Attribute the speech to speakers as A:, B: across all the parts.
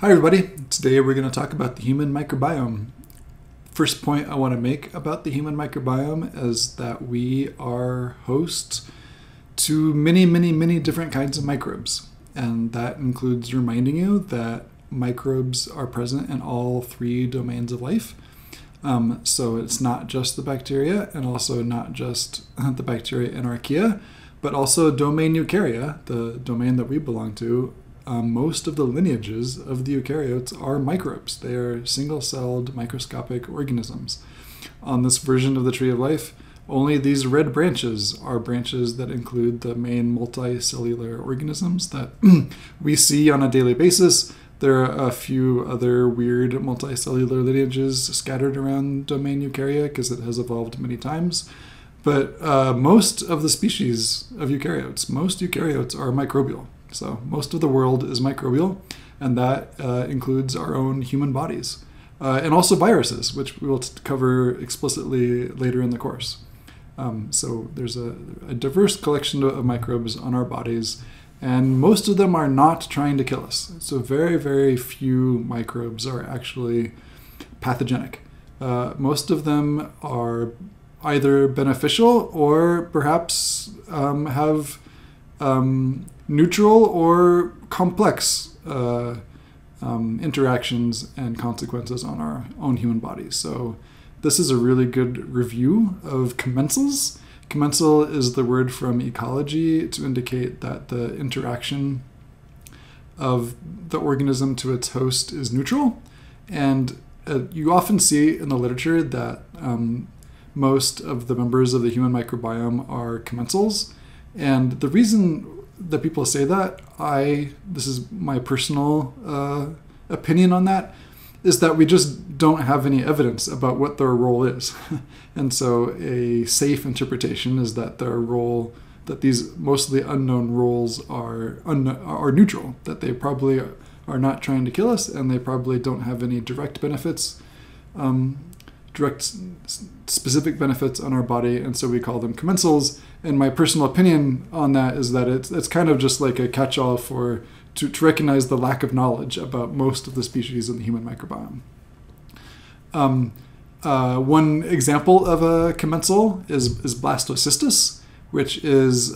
A: Hi everybody, today we're going to talk about the human microbiome. First point I want to make about the human microbiome is that we are host to many different kinds of microbes. And that includes reminding you that microbes are present in all three domains of life. So it's not just the bacteria and also not just the bacteria in archaea, but also domain eukarya, the domain that we belong to. Most of the lineages of the eukaryotes are microbes. They are single-celled microscopic organisms. On this version of the tree of life, only these red branches are branches that include the main multicellular organisms that we see on a daily basis. There are a few other weird multicellular lineages scattered around domain eukarya because it has evolved many times. But most of the species of eukaryotes, most eukaryotes are microbial. So most of the world is microbial, and that includes our own human bodies. And also viruses, which we will cover explicitly later in the course. So there's a diverse collection of microbes on our bodies, and most of them are not trying to kill us. So very few microbes are actually pathogenic. Most of them are either beneficial or perhaps have neutral or complex interactions and consequences on our own human bodies. So this is a really good review of commensals. Commensal is the word from ecology to indicate that the interaction of the organism to its host is neutral. And you often see in the literature that most of the members of the human microbiome are commensals. And the reason that people say that, this is my personal opinion on that, is that we just don't have any evidence about what their role is. And so a safe interpretation is that their role, that these mostly unknown roles are neutral, that they probably are not trying to kill us, and they probably don't have any direct benefits, direct specific benefits on our body, and so we call them commensals. And my personal opinion on that is that it's kind of just like a catch-all to recognize the lack of knowledge about most of the species in the human microbiome. One example of a commensal is blastocystis, which is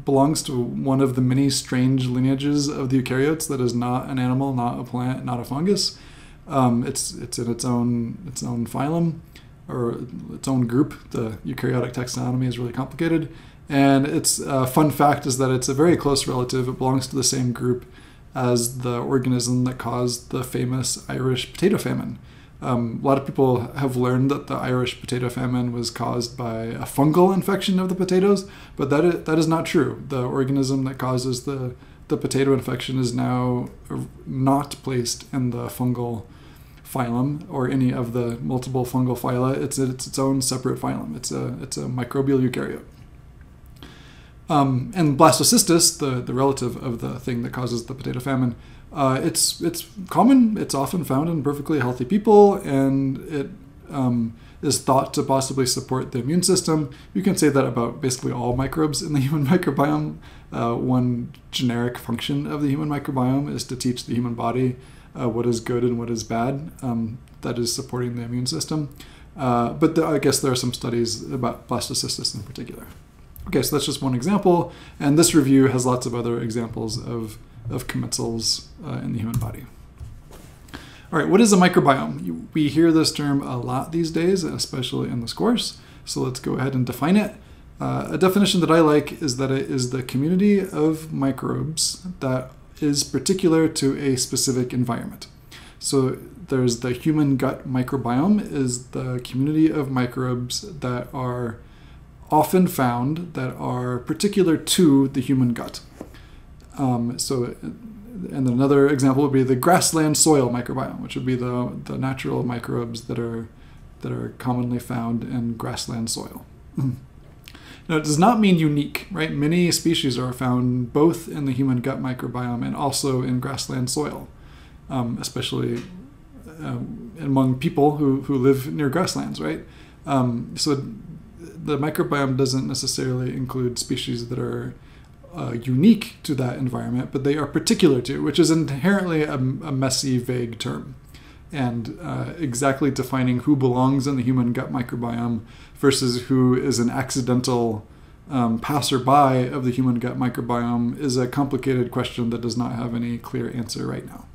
A: belongs to one of the many strange lineages of the eukaryotes that is not an animal, not a plant, not a fungus. It's in its own phylum, or its own group. The eukaryotic taxonomy is really complicated. And its fun fact is that it's a very close relative. It belongs to the same group as the organism that caused the famous Irish potato famine. A lot of people have learned that the Irish potato famine was caused by a fungal infection of the potatoes, but that is not true. The organism that causes the potato infection is now not placed in the fungal phylum or any of the multiple fungal phyla. It's its own separate phylum. It's a microbial eukaryote. And blastocystis, the relative of the thing that causes the potato famine, it's common. It's often found in perfectly healthy people, and it is thought to possibly support the immune system. You can say that about basically all microbes in the human microbiome. One generic function of the human microbiome is to teach the human body what is good and what is bad, that is supporting the immune system. But I guess there are some studies about blastocystis in particular. Okay, so that's just one example, and this review has lots of other examples of commensals in the human body. All right, what is a microbiome? We hear this term a lot these days, especially in this course, so let's go ahead and define it. A definition that I like is that it is the community of microbes that is particular to a specific environment. So there's the human gut microbiome, is the community of microbes that are often found that are particular to the human gut. And then another example would be the grassland soil microbiome, which would be the natural microbes that are commonly found in grassland soil. Now, it does not mean unique, right? Many species are found both in the human gut microbiome and also in grassland soil, especially among people who live near grasslands, right? So the microbiome doesn't necessarily include species that are unique to that environment, but they are particular to, which is inherently a messy, vague term. And exactly defining who belongs in the human gut microbiome versus who is an accidental passerby of the human gut microbiome is a complicated question that does not have any clear answer right now.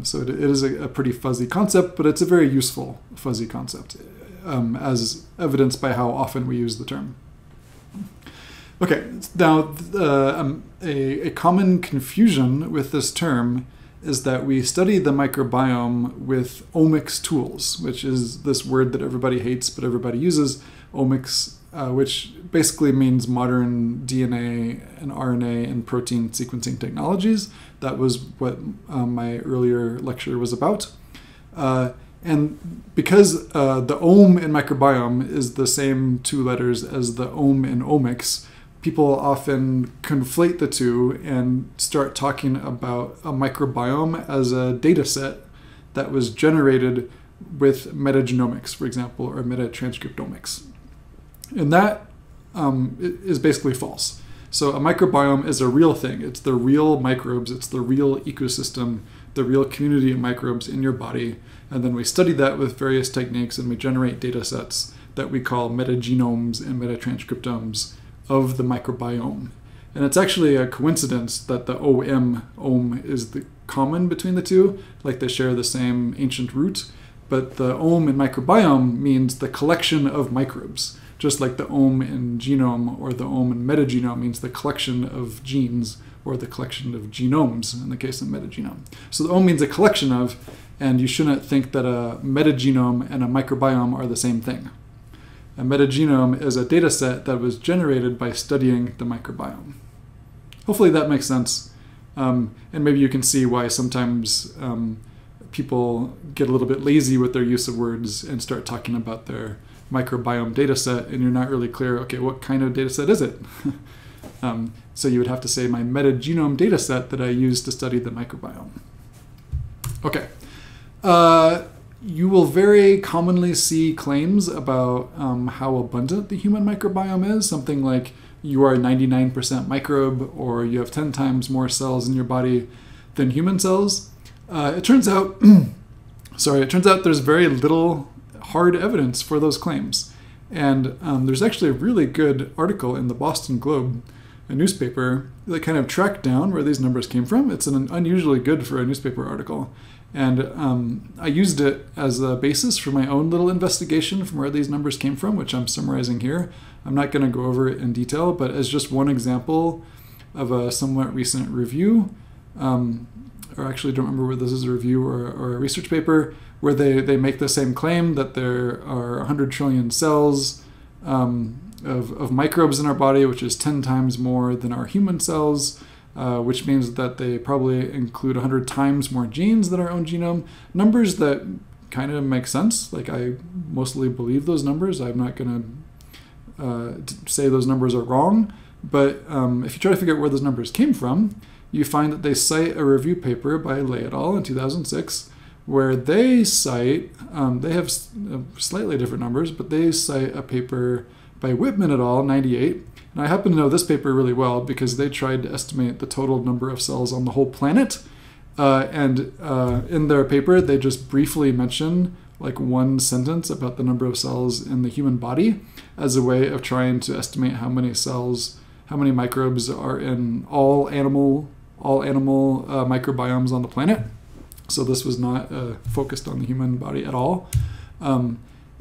A: So it is a pretty fuzzy concept, but it's a very useful fuzzy concept, as evidenced by how often we use the term. Okay, now a common confusion with this term is that we study the microbiome with omics tools, which is this word that everybody hates but everybody uses, omics, which basically means modern DNA and RNA and protein sequencing technologies. That was what my earlier lecture was about. And because the ohm in microbiome is the same two letters as the ohm in omics, people often conflate the two and start talking about a microbiome as a data set that was generated with metagenomics, for example, or metatranscriptomics. And that is basically false. So a microbiome is a real thing. It's the real microbes, it's the real ecosystem, the real community of microbes in your body. And then we study that with various techniques and we generate data sets that we call metagenomes and metatranscriptomes of the microbiome. And it's actually a coincidence that the ohm is the common between the two, like they share the same ancient root, but the ohm in microbiome means the collection of microbes, just like the ohm in genome or the ohm in metagenome means the collection of genes or the collection of genomes in the case of metagenome. So the ohm means a collection of, and you shouldn't think that a metagenome and a microbiome are the same thing. A metagenome is a data set that was generated by studying the microbiome. Hopefully that makes sense. And maybe you can see why sometimes people get a little bit lazy with their use of words and start talking about their microbiome data set, and you're not really clear, okay, what kind of data set is it? So you would have to say my metagenome data set that I use to study the microbiome. Okay. You will very commonly see claims about how abundant the human microbiome is, something like you are 99% microbe or you have 10 times more cells in your body than human cells. It turns out there's very little hard evidence for those claims. And there's actually a really good article in the Boston Globe, a newspaper, that kind of tracked down where these numbers came from. It's unusually good for a newspaper article. And I used it as a basis for my own little investigation from where these numbers came from, which I'm summarizing here. I'm not going to go over it in detail, but as just one example of a somewhat recent review, or actually don't remember whether this is a review or a research paper, where they make the same claim that there are 100 trillion cells of microbes in our body, which is 10 times more than our human cells. Which means that they probably include 100 times more genes than our own genome. Numbers that kind of make sense. Like, I mostly believe those numbers. I'm not going to say those numbers are wrong. But if you try to figure out where those numbers came from, you find that they cite a review paper by Lay et al. In 2006, where they cite, they have slightly different numbers, but they cite a paper by Whitman et al. 98. And I happen to know this paper really well because they tried to estimate the total number of cells on the whole planet. And in their paper, they just briefly mention like one sentence about the number of cells in the human body as a way of trying to estimate how many cells, how many microbes are in all animal microbiomes on the planet. So this was not focused on the human body at all.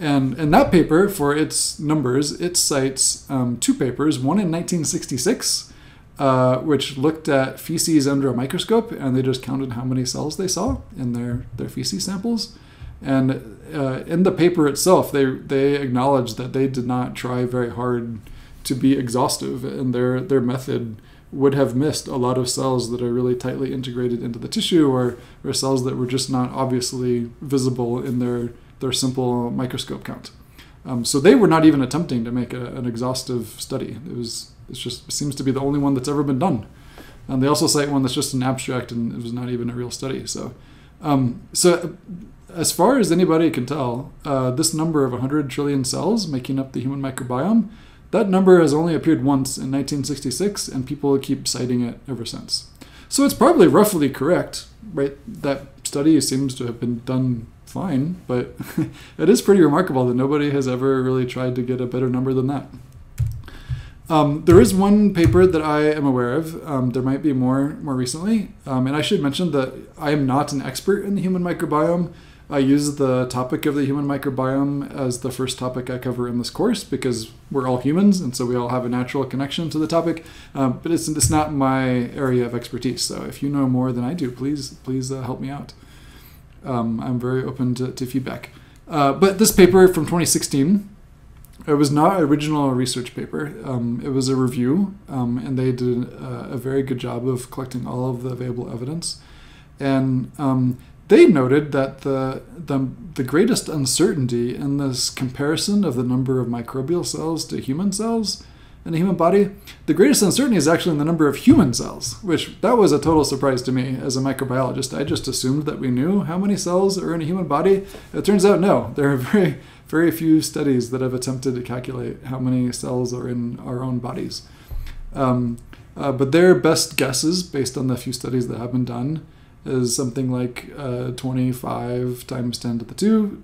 A: And in that paper, for its numbers, it cites two papers, one in 1966, which looked at feces under a microscope, and they just counted how many cells they saw in their feces samples. And in the paper itself, they acknowledged that they did not try very hard to be exhaustive, and their method would have missed a lot of cells that are really tightly integrated into the tissue, or cells that were just not obviously visible in their simple microscope count. So they were not even attempting to make an exhaustive study. It seems to be the only one that's ever been done. And they also cite one that's just an abstract, and it was not even a real study. So as far as anybody can tell, this number of 100 trillion cells making up the human microbiome, That number has only appeared once in 1966, and people keep citing it ever since. So it's probably roughly correct, right? That study seems to have been done fine, but it is pretty remarkable that nobody has ever really tried to get a better number than that. There is one paper that I am aware of. There might be more recently. And I should mention that I am not an expert in the human microbiome. I use the topic of the human microbiome as the first topic I cover in this course because we're all humans, and so we all have a natural connection to the topic. But it's not my area of expertise. So if you know more than I do, please help me out. I'm very open to feedback. But this paper from 2016, it was not an original research paper. It was a review, and they did a very good job of collecting all of the available evidence. And they noted that the greatest uncertainty in this comparison of the number of microbial cells to human cells in the human body, the greatest uncertainty is actually in the number of human cells, which that was a total surprise to me as a microbiologist. I just assumed that we knew how many cells are in a human body. It turns out no. There are very few studies that have attempted to calculate how many cells are in our own bodies. But their best guesses, based on the few studies that have been done, is something like 25 times 10 to the 2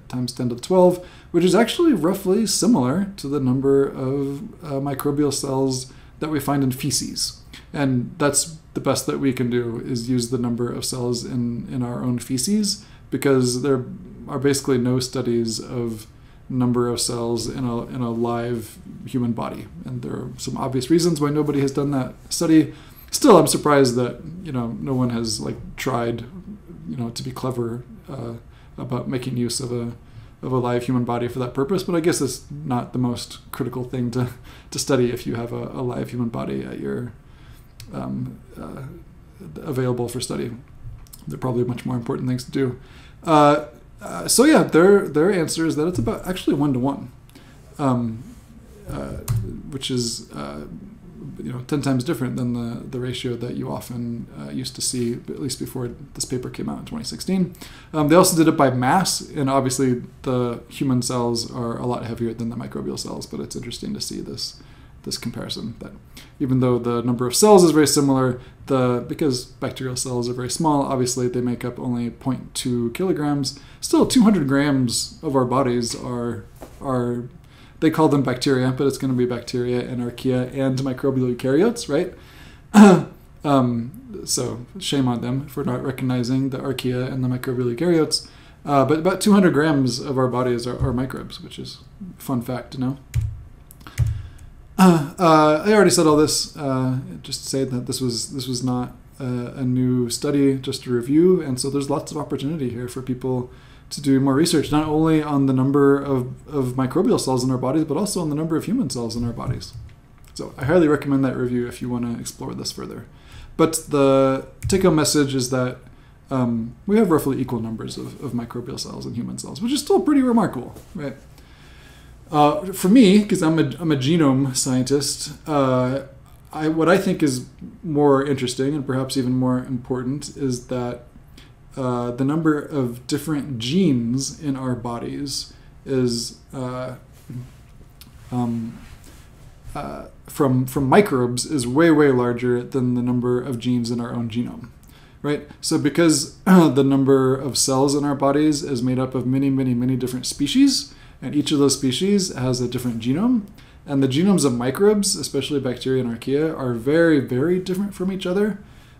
A: times 10 to the 12, which is actually roughly similar to the number of microbial cells that we find in feces. And that's the best that we can do, is use the number of cells in our own feces, because there are basically no studies of number of cells in a live human body. And there are some obvious reasons why nobody has done that study. Still, I'm surprised that no one has tried to be clever about making use of a live human body for that purpose. But I guess it's not the most critical thing to study if you have a live human body at your available for study. There are probably much more important things to do. So yeah, their answer is that it's about actually 1 to 1, which is 10 times different than the ratio that you often used to see, at least before this paper came out in 2016. They also did it by mass, and obviously the human cells are a lot heavier than the microbial cells, but it's interesting to see this comparison, that even though the number of cells is very similar, because bacterial cells are very small, obviously they make up only 0.2 kilograms. Still, 200 grams of our bodies are they call them bacteria, but it's going to be bacteria and archaea and microbial eukaryotes, right? So shame on them for not recognizing the archaea and the microbial eukaryotes. But about 200 grams of our bodies are microbes, which is a fun fact to know. I already said all this, just to say that this was not a new study, just a review, and so there's lots of opportunity here for people to do more research, not only on the number of microbial cells in our bodies, but also on the number of human cells in our bodies. So I highly recommend that review if you want to explore this further. But the take-home message is that we have roughly equal numbers of microbial cells and human cells, which is still pretty remarkable, right? For me, because I'm a genome scientist, what I think is more interesting and perhaps even more important is that the number of different genes in our bodies is from microbes is way larger than the number of genes in our own genome, right? So because the number of cells in our bodies is made up of many different species, and each of those species has a different genome, and the genomes of microbes, especially bacteria and archaea, are very different from each other.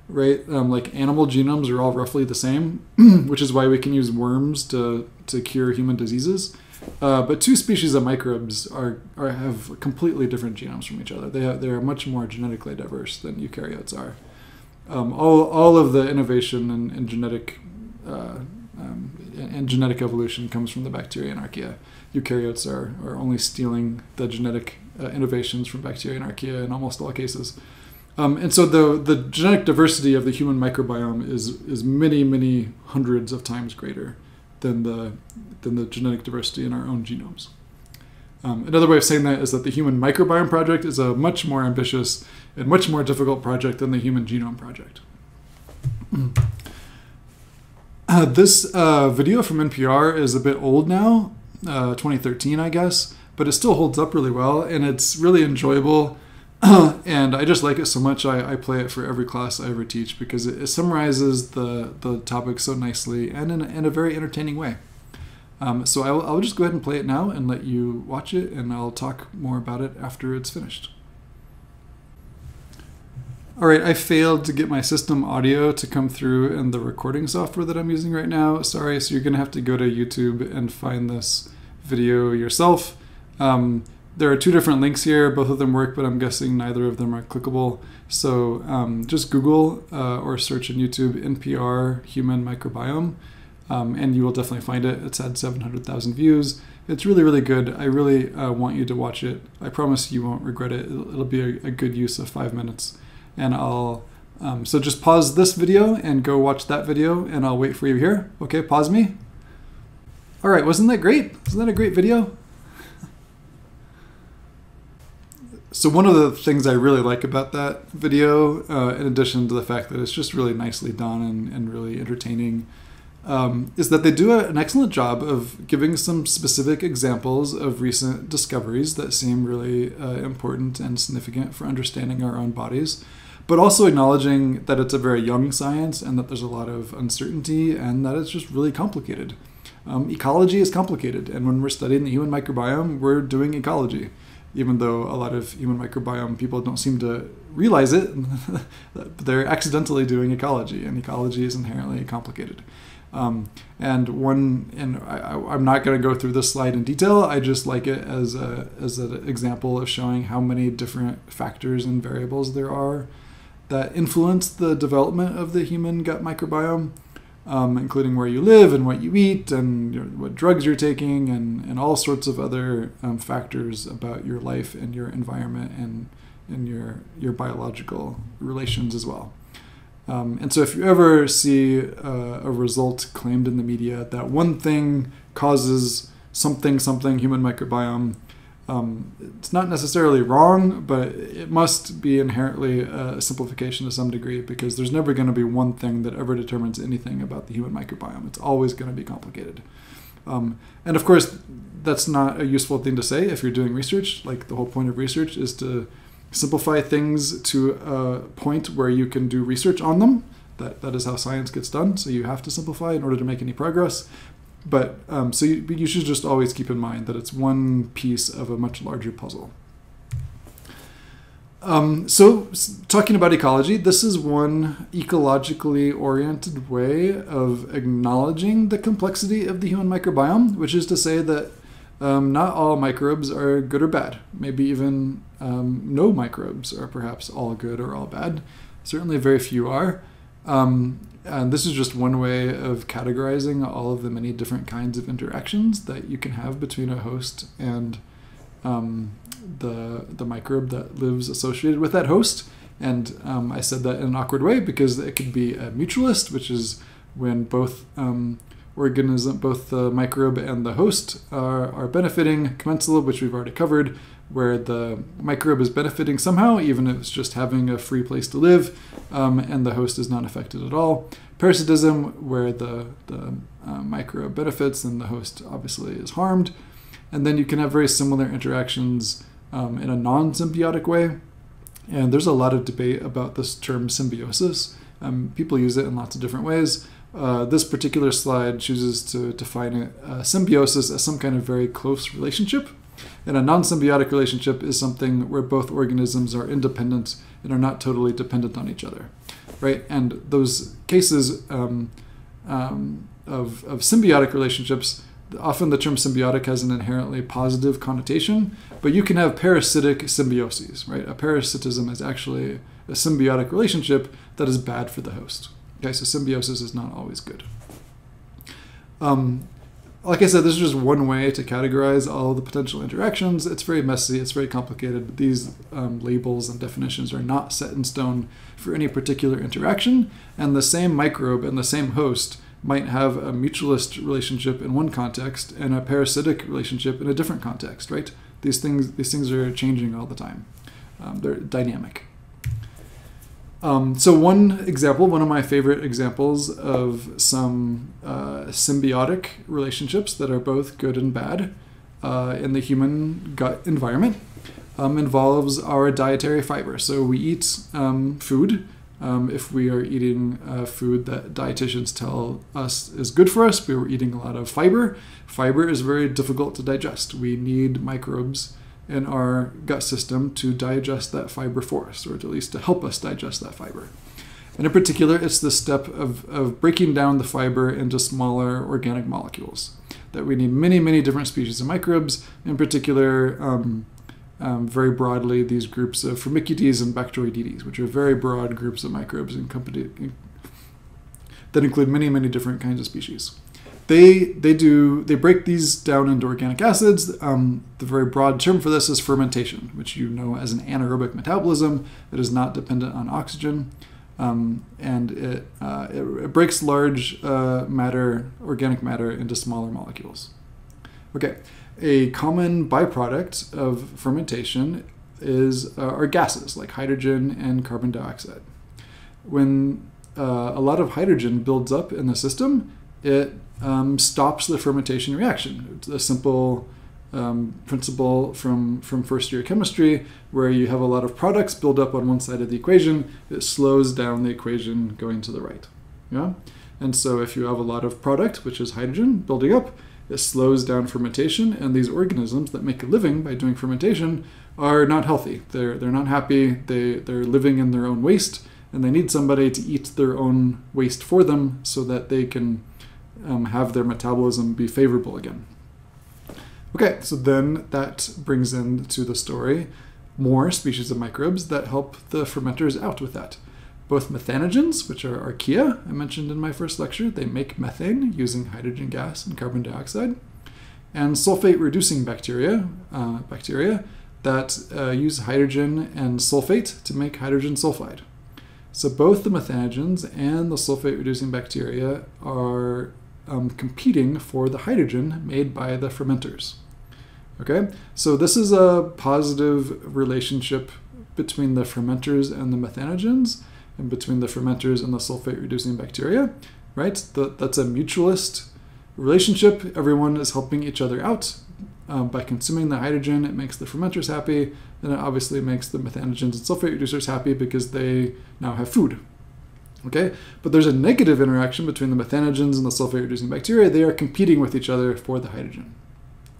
A: Right, like animal genomes are all roughly the same, which is why we can use worms to cure human diseases. But two species of microbes have completely different genomes from each other. They are much more genetically diverse than eukaryotes are. All of the innovation in genetic evolution comes from the bacteria and archaea. Eukaryotes are only stealing the genetic innovations from bacteria and archaea in almost all cases. And so the genetic diversity of the human microbiome is many hundreds of times greater than the genetic diversity in our own genomes. Another way of saying that is that the Human Microbiome Project is a much more ambitious and much more difficult project than the Human Genome Project. This video from NPR is a bit old now, 2013, I guess. but it still holds up really well, and it's really enjoyable. And I just like it so much, I play it for every class I ever teach because it summarizes the topic so nicely and in a very entertaining way. So I'll just go ahead and play it now and let you watch it, and I'll talk more about it after it's finished. All right, I failed to get my system audio to come through in the recording software that I'm using right now. Sorry, so you're gonna have to go to YouTube and find this video yourself. There are two different links here. Both of them work, but I'm guessing neither of them are clickable. So just Google or search in YouTube NPR human microbiome, and you will definitely find it. It's had 700,000 views. It's really, really good. I really want you to watch it. I promise you won't regret it. It'll be a good use of 5 minutes. And so just pause this video and go watch that video, and I'll wait for you here. Okay, pause me. All right, wasn't that great? Wasn't that a great video? So one of the things I really like about that video, in addition to the fact that it's just really nicely done and really entertaining, is that they do an excellent job of giving some specific examples of recent discoveries that seem really important and significant for understanding our own bodies, but also acknowledging that it's a very young science and that there's a lot of uncertainty and that it's just really complicated. Ecology is complicated, and when we're studying the human microbiome, we're doing ecology. Even though a lot of human microbiome people don't seem to realize it, they're accidentally doing ecology, and ecology is inherently complicated. I'm not going to go through this slide in detail. I just like it as an example of showing how many different factors and variables there are that influence the development of the human gut microbiome, including where you live and what you eat and what drugs you're taking and all sorts of other factors about your life and your environment and your biological relations as well. And so if you ever see a result claimed in the media that one thing causes something human microbiome, it's not necessarily wrong, but it must be inherently a simplification to some degree, because there's never going to be one thing that ever determines anything about the human microbiome. It's always going to be complicated. And of course, that's not a useful thing to say if you're doing research. Like, the whole point of research is to simplify things to a point where you can do research on them. That is how science gets done. So you have to simplify in order to make any progress. But so you should just always keep in mind that it's one piece of a much larger puzzle. So talking about ecology, this is one ecologically oriented way of acknowledging the complexity of the human microbiome, which is to say that not all microbes are good or bad. Maybe even no microbes are perhaps all good or all bad. Certainly very few are. And this is just one way of categorizing all of the many different kinds of interactions that you can have between a host and the microbe that lives associated with that host. And I said that in an awkward way because it could be a mutualist, which is when both both the microbe and the host are benefiting. Commensal, which we've already covered, where the microbe is benefiting somehow, even if it's just having a free place to live, and the host is not affected at all. Parasitism, where the microbe benefits and the host obviously is harmed. And then you can have very similar interactions in a non-symbiotic way. And there's a lot of debate about this term symbiosis. People use it in lots of different ways. This particular slide chooses to define symbiosis as some kind of very close relationship. And a non-symbiotic relationship is something where both organisms are independent and are not totally dependent on each other, right? And those cases of symbiotic relationships, often the term symbiotic has an inherently positive connotation, but you can have parasitic symbioses, right? A parasitism is actually a symbiotic relationship that is bad for the host. Okay, so symbiosis is not always good. Like I said, this is just one way to categorize all the potential interactions. It's very messy, it's very complicated, but these labels and definitions are not set in stone for any particular interaction, and the same microbe and the same host might have a mutualist relationship in one context and a parasitic relationship in a different context, right? These things are changing all the time. They're dynamic. So one of my favorite examples of some symbiotic relationships that are both good and bad in the human gut environment involves our dietary fiber. So we eat food. If we are eating food that dietitians tell us is good for us, we were eating a lot of fiber. Fiber is very difficult to digest. We need microbes in our gut system to digest that fiber for us, or at least to help us digest that fiber. And in particular, it's the step of breaking down the fiber into smaller organic molecules. That we need many, many different species of microbes, in particular, very broadly, these groups of Firmicutes and Bacteroidetes, which are very broad groups of microbes that include many, many different kinds of species. They break these down into organic acids. The very broad term for this is fermentation, which you know as an anaerobic metabolism that is not dependent on oxygen. And it breaks large organic matter into smaller molecules. Okay, a common byproduct of fermentation are gases like hydrogen and carbon dioxide. When a lot of hydrogen builds up in the system, it stops the fermentation reaction. It's a simple principle from first year chemistry, where you have a lot of products build up on one side of the equation. It slows down the equation going to the right. Yeah? And so if you have a lot of product, which is hydrogen, building up, it slows down fermentation, and these organisms that make a living by doing fermentation are not healthy. They're not happy. They're living in their own waste, and they need somebody to eat their own waste for them so that they can have their metabolism be favorable again. Okay, so then that brings into the story more species of microbes that help the fermenters out with that. Both methanogens, which are archaea, I mentioned in my first lecture, they make methane using hydrogen gas and carbon dioxide, and sulfate-reducing bacteria that use hydrogen and sulfate to make hydrogen sulfide. So both the methanogens and the sulfate-reducing bacteria are competing for the hydrogen made by the fermenters. Okay, so this is a positive relationship between the fermenters and the methanogens, and between the fermenters and the sulfate-reducing bacteria, right? That's a mutualist relationship. Everyone is helping each other out. By consuming the hydrogen, it makes the fermenters happy, and it obviously makes the methanogens and sulfate reducers happy because they now have food. Okay, but there's a negative interaction between the methanogens and the sulfate-reducing bacteria. They are competing with each other for the hydrogen.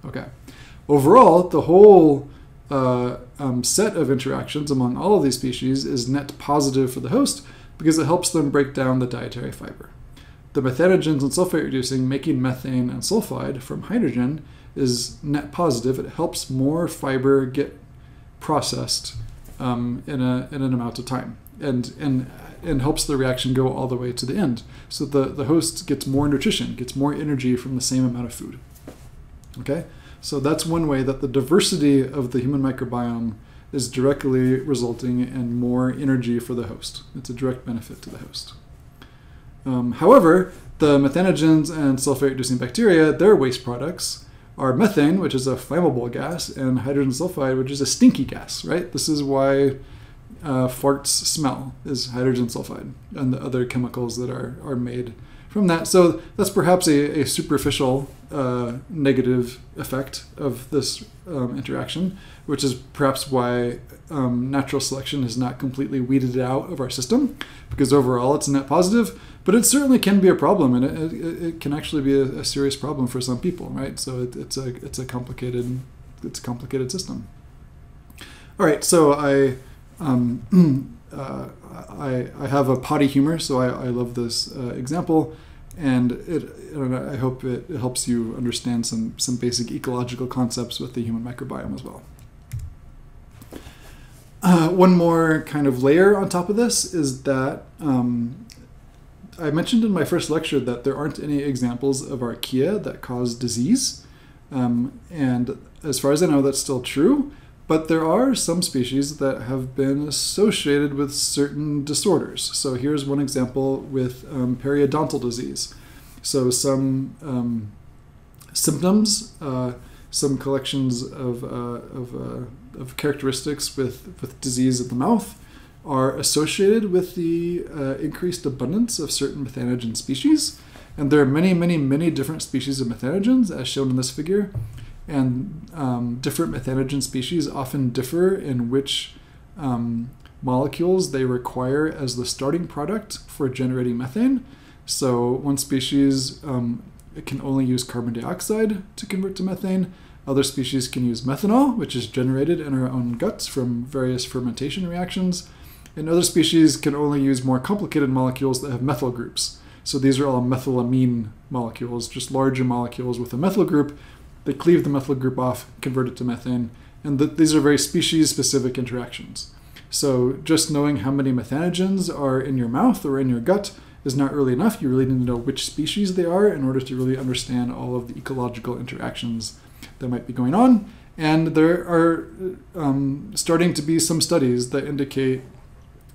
A: Okay, overall, the whole set of interactions among all of these species is net positive for the host because it helps them break down the dietary fiber. The methanogens and sulfate-reducing making methane and sulfide from hydrogen is net positive. It helps more fiber get processed in an amount of time, and helps the reaction go all the way to the end. So the host gets more nutrition, gets more energy from the same amount of food. Okay, so that's one way that the diversity of the human microbiome is directly resulting in more energy for the host. It's a direct benefit to the host. However, the methanogens and sulfate-reducing bacteria, their waste products are methane, which is a flammable gas, and hydrogen sulfide, which is a stinky gas, right? This is why farts smell, is hydrogen sulfide and the other chemicals that are made from that. So that's perhaps a superficial negative effect of this interaction, which is perhaps why natural selection has not completely weeded it out of our system, because overall it's net positive, but it certainly can be a problem, and it can actually be a serious problem for some people, right? So it's a complicated system. All right, so I have a potty humor, so I love this example, and I hope it helps you understand some basic ecological concepts with the human microbiome as well. One more kind of layer on top of this is that I mentioned in my first lecture that there aren't any examples of archaea that cause disease, and as far as I know, that's still true. But there are some species that have been associated with certain disorders. So here's one example with periodontal disease. So some symptoms, some collections of characteristics with disease of the mouth are associated with the increased abundance of certain methanogen species. And there are many, many, many different species of methanogens, as shown in this figure. And different methanogen species often differ in which molecules they require as the starting product for generating methane. So one species can only use carbon dioxide to convert to methane. Other species can use methanol, which is generated in our own guts from various fermentation reactions. And other species can only use more complicated molecules that have methyl groups. So these are all methylamine molecules, just larger molecules with a methyl group. They cleave the methyl group off, convert it to methane. And these are very species-specific interactions. So just knowing how many methanogens are in your mouth or in your gut is not really enough. You really need to know which species they are in order to really understand all of the ecological interactions that might be going on. And there are starting to be some studies that indicate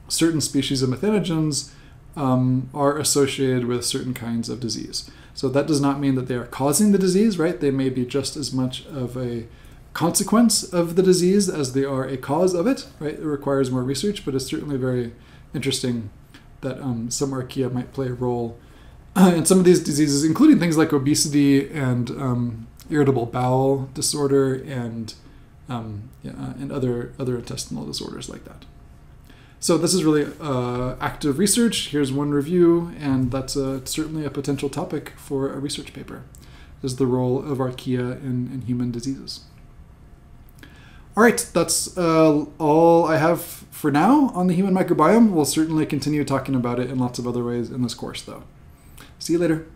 A: certain species of methanogens are associated with certain kinds of disease. So that does not mean that they are causing the disease, right? They may be just as much of a consequence of the disease as they are a cause of it, right? It requires more research, but it's certainly very interesting that some archaea might play a role in some of these diseases, including things like obesity and irritable bowel disorder and other intestinal disorders like that. So this is really active research. Here's one review, and that's certainly a potential topic for a research paper, is the role of archaea in human diseases. All right, that's all I have for now on the human microbiome. We'll certainly continue talking about it in lots of other ways in this course, though. See you later.